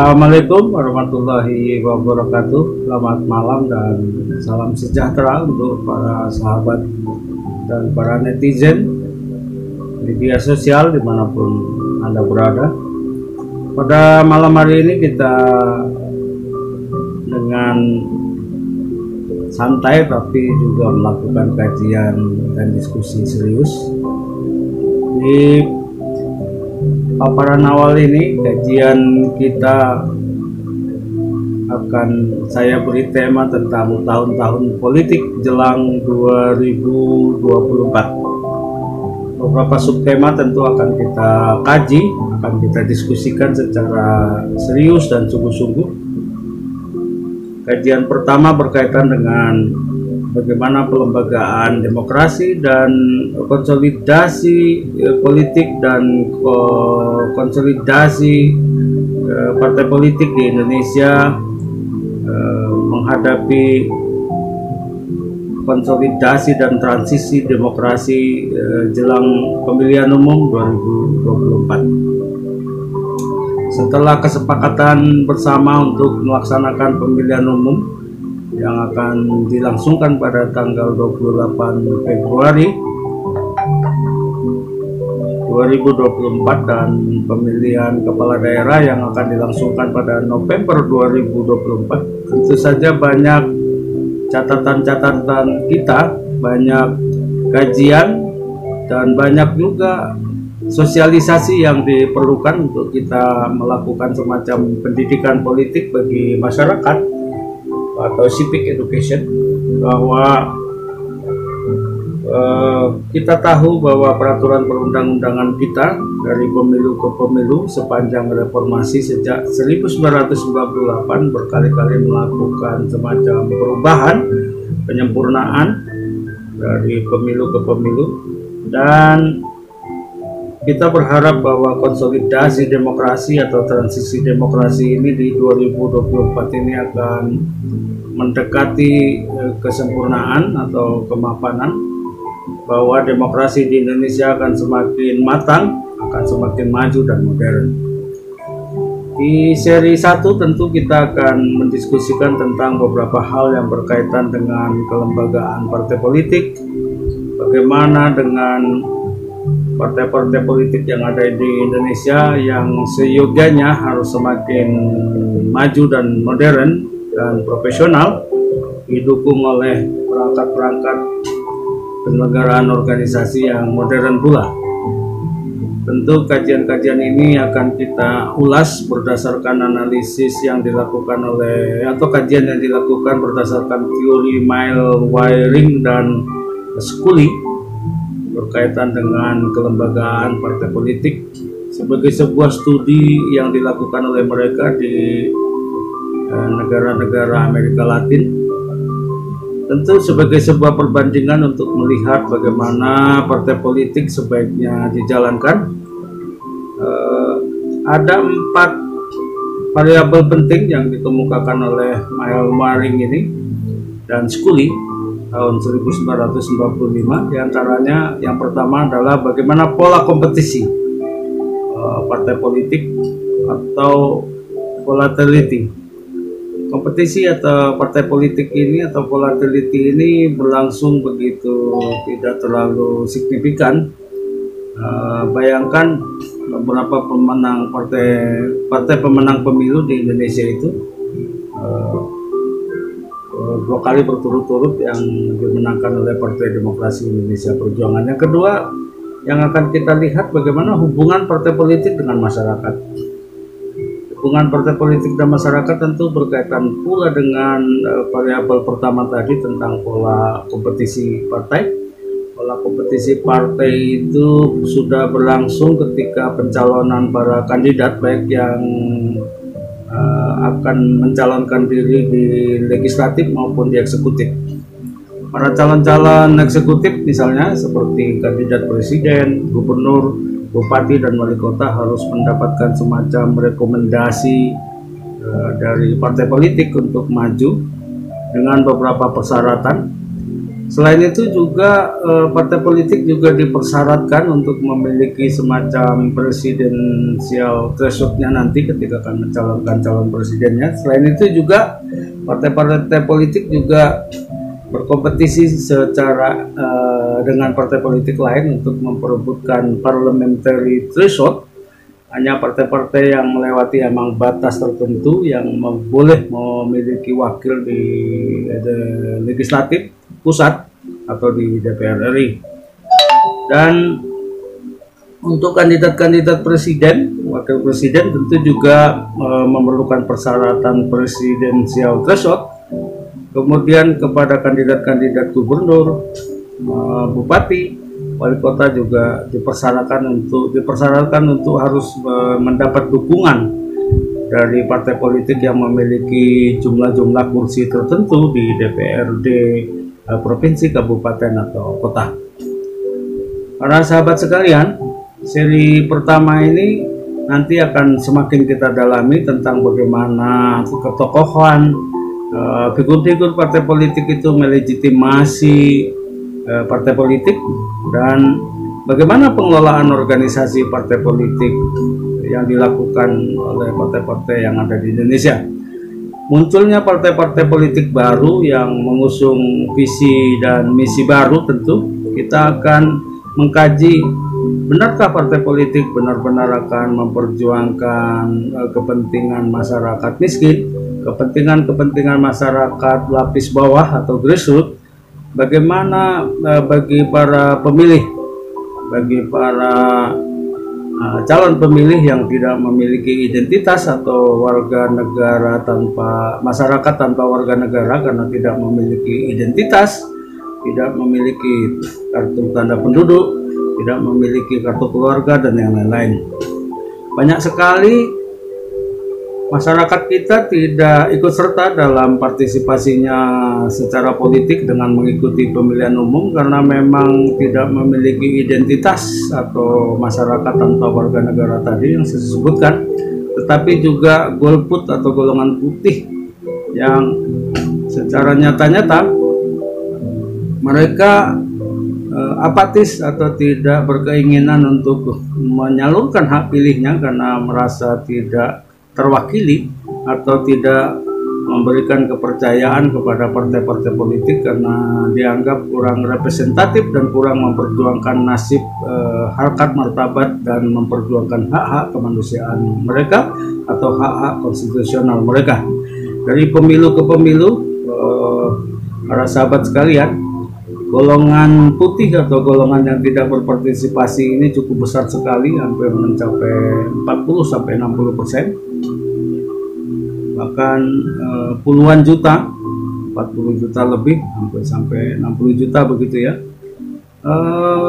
Assalamualaikum warahmatullahi wabarakatuh. Selamat malam dan salam sejahtera untuk para sahabat dan para netizen media sosial dimanapun Anda berada. Pada malam hari ini kita dengan santai tapi juga melakukan kajian dan diskusi serius. Di paparan awal ini kajian kita akan saya beri tema tentang tahun-tahun politik jelang 2024. Beberapa subtema tentu akan kita kaji, akan kita diskusikan secara serius dan sungguh-sungguh. Kajian pertama berkaitan dengan bagaimana pelembagaan demokrasi dan konsolidasi politik dan konsolidasi partai politik di Indonesia menghadapi konsolidasi dan transisi demokrasi jelang pemilihan umum 2024. Setelah kesepakatan bersama untuk melaksanakan pemilihan umum yang akan dilangsungkan pada tanggal 28 Februari 2024 dan pemilihan kepala daerah yang akan dilangsungkan pada November 2024, tentu saja banyak catatan-catatan kita, banyak kajian dan banyak juga sosialisasi yang diperlukan untuk kita melakukan semacam pendidikan politik bagi masyarakat atau civic education, bahwa kita tahu bahwa peraturan perundang-undangan kita dari pemilu ke pemilu sepanjang reformasi sejak 1998 berkali-kali melakukan semacam perubahan, penyempurnaan dari pemilu ke pemilu, dan kita berharap bahwa konsolidasi demokrasi atau transisi demokrasi ini di 2024 ini akan mendekati kesempurnaan atau kemapanan, bahwa demokrasi di Indonesia akan semakin matang, akan semakin maju dan modern. Di seri 1 tentu kita akan mendiskusikan tentang beberapa hal yang berkaitan dengan kelembagaan partai politik, bagaimana dengan partai-partai politik yang ada di Indonesia yang seyogianya harus semakin maju dan modern dan profesional, didukung oleh perangkat-perangkat penyelenggaraan organisasi yang modern pula. Tentu kajian-kajian ini akan kita ulas berdasarkan analisis yang dilakukan oleh, atau kajian yang dilakukan berdasarkan teori mile wiring dan Scully berkaitan dengan kelembagaan partai politik sebagai sebuah studi yang dilakukan oleh mereka di negara-negara Amerika Latin, tentu sebagai sebuah perbandingan untuk melihat bagaimana partai politik sebaiknya dijalankan. Ada 4 variabel penting yang dikemukakan oleh Mile Wiring ini dan Scully tahun 1995, diantaranya yang pertama adalah bagaimana pola kompetisi partai politik atau volatility. Kompetisi atau partai politik ini atau volatility ini berlangsung begitu tidak terlalu signifikan. Bayangkan beberapa pemenang partai pemenang pemilu di Indonesia itu 2 kali berturut-turut yang dimenangkan oleh Partai Demokrasi Indonesia Perjuangan. Yang kedua yang akan kita lihat bagaimana hubungan partai politik dengan masyarakat. Hubungan partai politik dan masyarakat tentu berkaitan pula dengan variabel pertama tadi tentang pola kompetisi partai. Pola kompetisi partai itu sudah berlangsung ketika pencalonan para kandidat, baik yang akan mencalonkan diri di legislatif maupun di eksekutif. Para calon-calon eksekutif misalnya seperti kandidat presiden, gubernur, bupati, dan wali kota harus mendapatkan semacam rekomendasi dari partai politik untuk maju dengan beberapa persyaratan. Selain itu juga partai politik juga dipersyaratkan untuk memiliki semacam presidensial thresholdnya nanti ketika akan mencalonkan calon presidennya. Selain itu juga partai-partai politik juga berkompetisi secara dengan partai politik lain untuk memperebutkan parliamentary threshold. Hanya partai-partai yang melewati ambang batas tertentu yang boleh memiliki wakil di legislatif pusat atau di DPR RI. Dan untuk kandidat-kandidat presiden, wakil presiden tentu juga memerlukan persyaratan presidensial threshold. Kemudian kepada kandidat-kandidat gubernur, bupati, wali kota juga dipersyaratkan untuk harus mendapat dukungan dari partai politik yang memiliki jumlah-jumlah kursi tertentu di DPRD provinsi, kabupaten, atau kota. Para sahabat sekalian, seri pertama ini nanti akan semakin kita dalami tentang bagaimana ketokohan figur-figur partai politik itu melegitimasi partai politik, dan bagaimana pengelolaan organisasi partai politik yang dilakukan oleh partai-partai yang ada di Indonesia. Munculnya partai-partai politik baru yang mengusung visi dan misi baru, tentu kita akan mengkaji benarkah partai politik benar-benar akan memperjuangkan kepentingan masyarakat miskin, kepentingan masyarakat lapis bawah atau grassroots. Bagaimana bagi para pemilih, bagi para calon pemilih yang tidak memiliki identitas atau warga negara tanpa masyarakat tanpa warga negara karena tidak memiliki identitas, tidak memiliki kartu tanda penduduk, tidak memiliki kartu keluarga, dan yang lain-lain. Banyak sekali masyarakat kita tidak ikut serta dalam partisipasinya secara politik dengan mengikuti pemilihan umum karena memang tidak memiliki identitas atau masyarakat tanpa warga negara tadi yang saya sebutkan, tetapi juga golput atau golongan putih yang secara nyata-nyata mereka apatis atau tidak berkeinginan untuk menyalurkan hak pilihnya karena merasa tidak terwakili atau tidak memberikan kepercayaan kepada partai-partai politik karena dianggap kurang representatif dan kurang memperjuangkan nasib, harkat martabat, dan memperjuangkan hak-hak kemanusiaan mereka atau hak-hak konstitusional mereka. Dari pemilu ke pemilu, para sahabat sekalian, golongan putih atau golongan yang tidak berpartisipasi ini cukup besar sekali, hampir mencapai 40-60%, bahkan puluhan juta, 40 juta lebih, hampir sampai 60 juta begitu ya.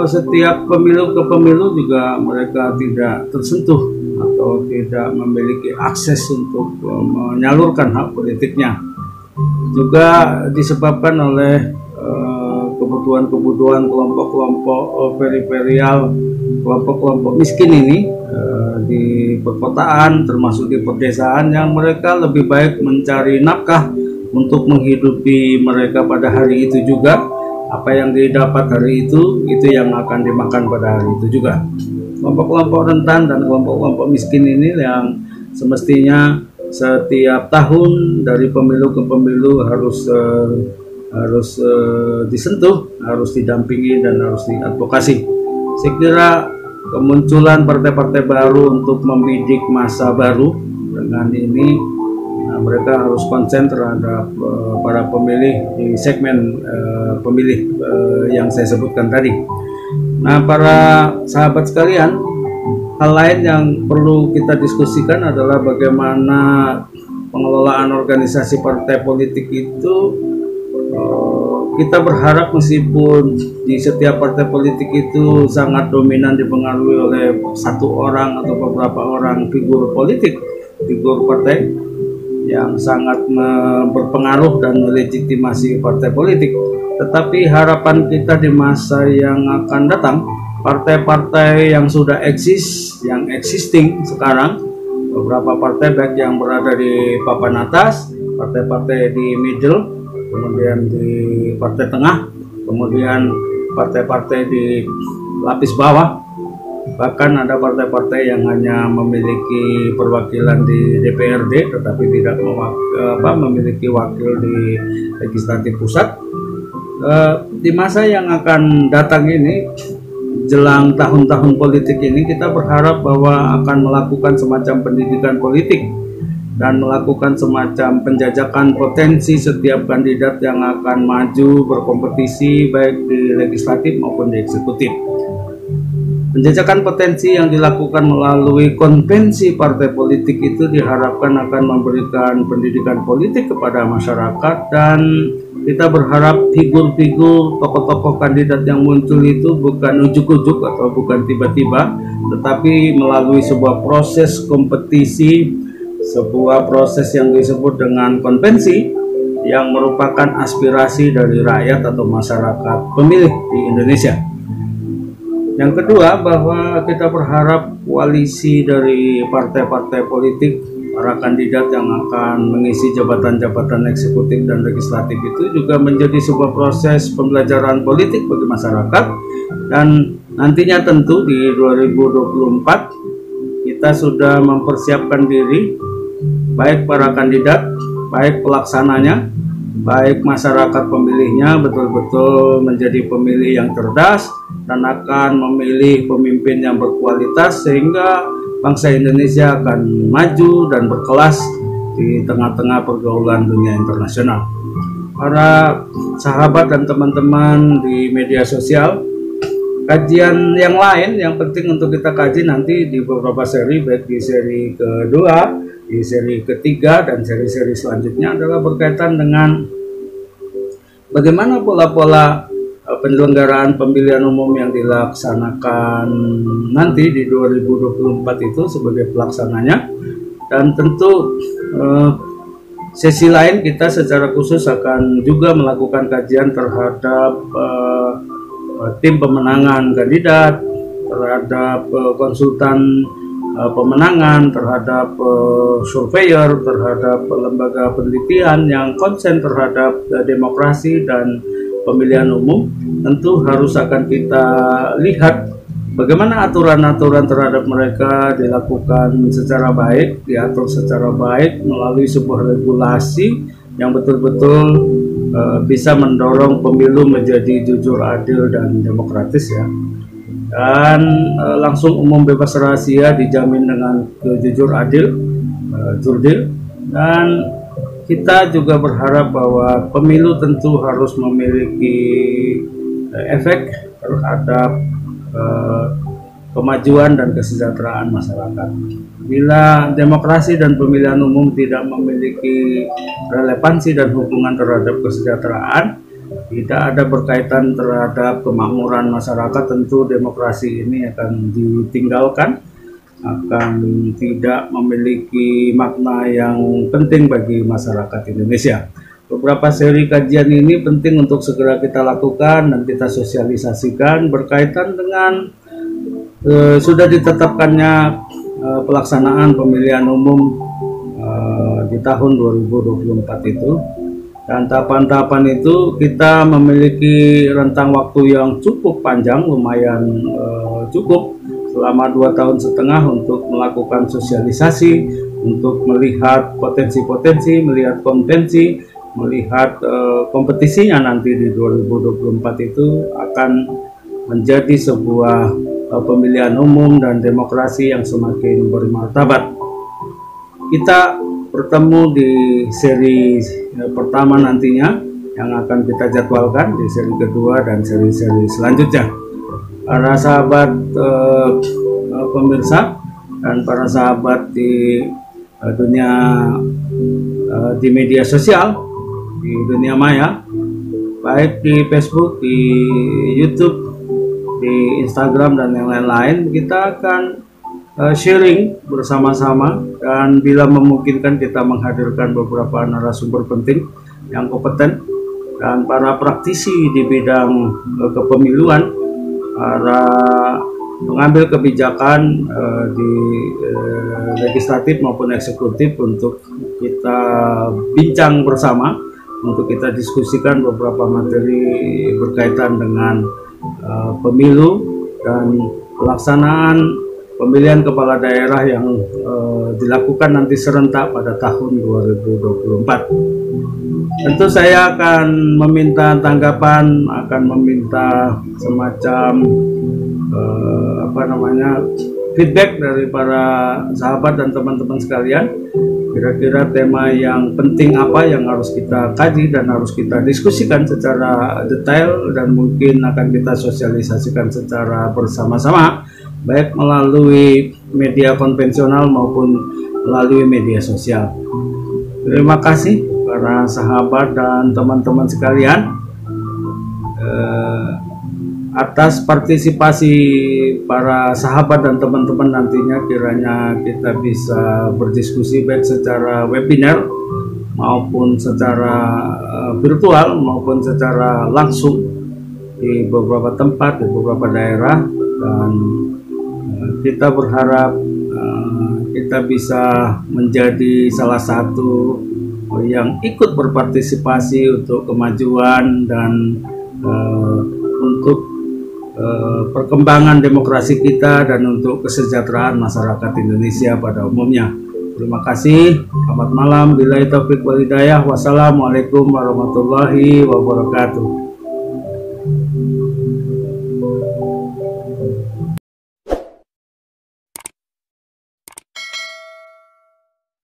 Setiap pemilu ke pemilu juga mereka tidak tersentuh atau tidak memiliki akses untuk menyalurkan hak politiknya. Juga disebabkan oleh kebutuhan kelompok-kelompok periferial, kelompok-kelompok miskin ini di perkotaan termasuk di pedesaan yang mereka lebih baik mencari nafkah untuk menghidupi mereka pada hari itu juga. Apa yang didapat hari itu yang akan dimakan pada hari itu juga. Kelompok-kelompok rentan dan kelompok-kelompok miskin ini yang semestinya setiap tahun dari pemilu ke pemilu harus disentuh, harus didampingi, dan harus diadvokasi. Saya kira kemunculan partai-partai baru untuk membidik masa baru dengan ini, mereka harus konsen terhadap para pemilih di segmen pemilih yang saya sebutkan tadi. Nah, para sahabat sekalian, hal lain yang perlu kita diskusikan adalah bagaimana pengelolaan organisasi partai politik itu. Kita berharap meskipun di setiap partai politik itu sangat dominan dipengaruhi oleh satu orang atau beberapa orang figur politik, figur partai yang sangat berpengaruh dan melegitimasi partai politik, tetapi harapan kita di masa yang akan datang, partai-partai yang sudah eksis, yang existing sekarang, beberapa partai baik yang berada di papan atas, partai-partai di middle, kemudian di partai tengah, kemudian partai-partai di lapis bawah, bahkan ada partai-partai yang hanya memiliki perwakilan di DPRD tetapi tidak memiliki wakil di legislatif pusat. Di masa yang akan datang ini, jelang tahun-tahun politik ini, kita berharap bahwa akan melakukan semacam pendidikan politik dan melakukan semacam penjajakan potensi setiap kandidat yang akan maju berkompetisi baik di legislatif maupun di eksekutif. Penjajakan potensi yang dilakukan melalui konvensi partai politik itu diharapkan akan memberikan pendidikan politik kepada masyarakat, dan kita berharap figur-figur tokoh-tokoh kandidat yang muncul itu bukan ujuk-ujuk atau bukan tiba-tiba, tetapi melalui sebuah proses kompetisi, sebuah proses yang disebut dengan konvensi yang merupakan aspirasi dari rakyat atau masyarakat pemilih di Indonesia. Yang kedua, bahwa kita berharap koalisi dari partai-partai politik, para kandidat yang akan mengisi jabatan-jabatan eksekutif dan legislatif itu juga menjadi sebuah proses pembelajaran politik bagi masyarakat, dan nantinya tentu di 2024 kita sudah mempersiapkan diri, baik para kandidat, baik pelaksananya, baik masyarakat pemilihnya betul-betul menjadi pemilih yang cerdas dan akan memilih pemimpin yang berkualitas sehingga bangsa Indonesia akan maju dan berkelas di tengah-tengah pergaulan dunia internasional. Para sahabat dan teman-teman di media sosial, kajian yang lain yang penting untuk kita kaji nanti di beberapa seri, baik di seri kedua, di seri ketiga, dan seri-seri selanjutnya adalah berkaitan dengan bagaimana pola-pola penyelenggaraan pemilihan umum yang dilaksanakan nanti di 2024 itu sebagai pelaksananya. Dan tentu sesi lain kita secara khusus akan juga melakukan kajian terhadap tim pemenangan kandidat, terhadap konsultan pemenangan, terhadap surveyor, terhadap lembaga penelitian yang konsen terhadap demokrasi dan pemilihan umum. Tentu harus akan kita lihat bagaimana aturan-aturan terhadap mereka dilakukan secara baik, diatur secara baik melalui sebuah regulasi yang betul-betul bisa mendorong pemilu menjadi jujur, adil, dan demokratis ya. Dan langsung umum bebas rahasia dijamin dengan jujur, adil, jurdil. Dan kita juga berharap bahwa pemilu tentu harus memiliki efek terhadap kemajuan dan kesejahteraan masyarakat. Bila demokrasi dan pemilihan umum tidak memiliki relevansi dan hubungan terhadap kesejahteraan, tidak ada berkaitan terhadap kemakmuran masyarakat, tentu demokrasi ini akan ditinggalkan, akan tidak memiliki makna yang penting bagi masyarakat Indonesia. Beberapa seri kajian ini penting untuk segera kita lakukan dan kita sosialisasikan berkaitan dengan sudah ditetapkannya pelaksanaan pemilihan umum di tahun 2024 itu. Dan tahapan-tahapan itu kita memiliki rentang waktu yang cukup panjang, lumayan cukup, selama 2,5 tahun untuk melakukan sosialisasi, untuk melihat potensi-potensi, melihat konvensi, melihat kompetisinya nanti di 2024 itu akan menjadi sebuah pemilihan umum dan demokrasi yang semakin bermartabat. Kita bertemu di seri pertama nantinya yang akan kita jadwalkan di seri kedua dan seri-seri selanjutnya. Para sahabat pemirsa dan para sahabat di dunia di media sosial, di dunia maya, baik di Facebook, di YouTube, di Instagram, dan yang lain-lain, kita akan sharing bersama-sama, dan bila memungkinkan kita menghadirkan beberapa narasumber penting yang kompeten dan para praktisi di bidang kepemiluan, para pengambil kebijakan di legislatif maupun eksekutif, untuk kita bincang bersama untuk kita diskusikan beberapa materi berkaitan dengan pemilu dan pelaksanaan pemilihan kepala daerah yang dilakukan nanti serentak pada tahun 2024. Tentu saya akan meminta tanggapan, akan meminta semacam feedback dari para sahabat dan teman-teman sekalian. Kira-kira tema yang penting apa yang harus kita kaji dan harus kita diskusikan secara detail dan mungkin akan kita sosialisasikan secara bersama-sama, baik melalui media konvensional maupun melalui media sosial. Terima kasih para sahabat dan teman-teman sekalian atas partisipasi para sahabat dan teman-teman. Nantinya kiranya kita bisa berdiskusi baik secara webinar maupun secara virtual maupun secara langsung di beberapa tempat, di beberapa daerah, dan kita berharap kita bisa menjadi salah satu yang ikut berpartisipasi untuk kemajuan dan untuk perkembangan demokrasi kita dan untuk kesejahteraan masyarakat Indonesia pada umumnya. Terima kasih. Selamat malam. Billahi taufiq wal hidayah. Wassalamualaikum warahmatullahi wabarakatuh.